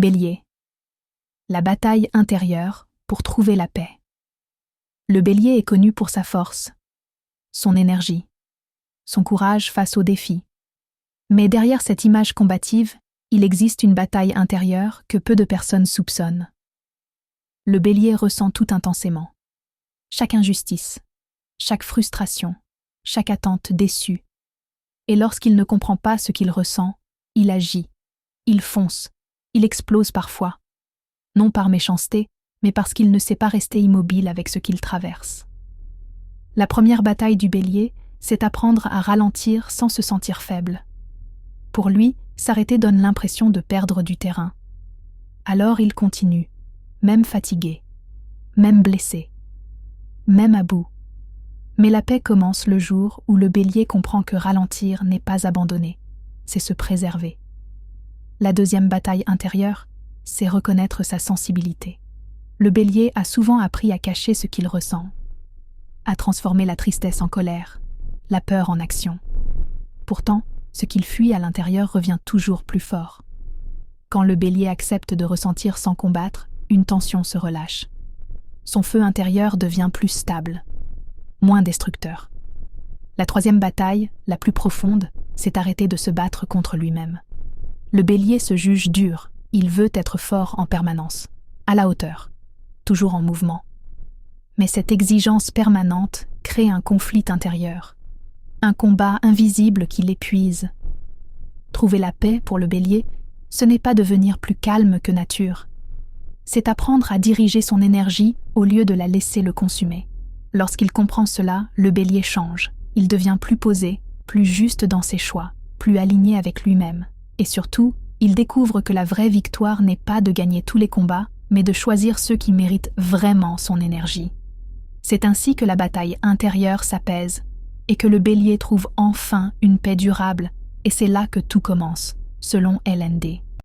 Bélier. La bataille intérieure pour trouver la paix. Le Bélier est connu pour sa force, son énergie, son courage face aux défis. Mais derrière cette image combative, il existe une bataille intérieure que peu de personnes soupçonnent. Le Bélier ressent tout intensément. Chaque injustice, chaque frustration, chaque attente déçue. Et lorsqu'il ne comprend pas ce qu'il ressent, il agit, il fonce, il explose parfois. Non par méchanceté, mais parce qu'il ne sait pas rester immobile avec ce qu'il traverse. La première bataille du Bélier, c'est apprendre à ralentir sans se sentir faible. Pour lui, s'arrêter donne l'impression de perdre du terrain. Alors il continue, même fatigué, même blessé, même à bout. Mais la paix commence le jour où le Bélier comprend que ralentir n'est pas abandonner, c'est se préserver. La deuxième bataille intérieure, c'est reconnaître sa sensibilité. Le Bélier a souvent appris à cacher ce qu'il ressent, à transformer la tristesse en colère, la peur en action. Pourtant, ce qu'il fuit à l'intérieur revient toujours plus fort. Quand le Bélier accepte de ressentir sans combattre, une tension se relâche. Son feu intérieur devient plus stable, moins destructeur. La troisième bataille, la plus profonde, c'est arrêter de se battre contre lui-même. Le Bélier se juge dur, il veut être fort en permanence, à la hauteur, toujours en mouvement. Mais cette exigence permanente crée un conflit intérieur, un combat invisible qui l'épuise. Trouver la paix pour le Bélier, ce n'est pas devenir plus calme que nature. C'est apprendre à diriger son énergie au lieu de la laisser le consumer. Lorsqu'il comprend cela, le Bélier change. Il devient plus posé, plus juste dans ses choix, plus aligné avec lui-même. Et surtout, il découvre que la vraie victoire n'est pas de gagner tous les combats, mais de choisir ceux qui méritent vraiment son énergie. C'est ainsi que la bataille intérieure s'apaise, et que le Bélier trouve enfin une paix durable, et c'est là que tout commence, selon LND.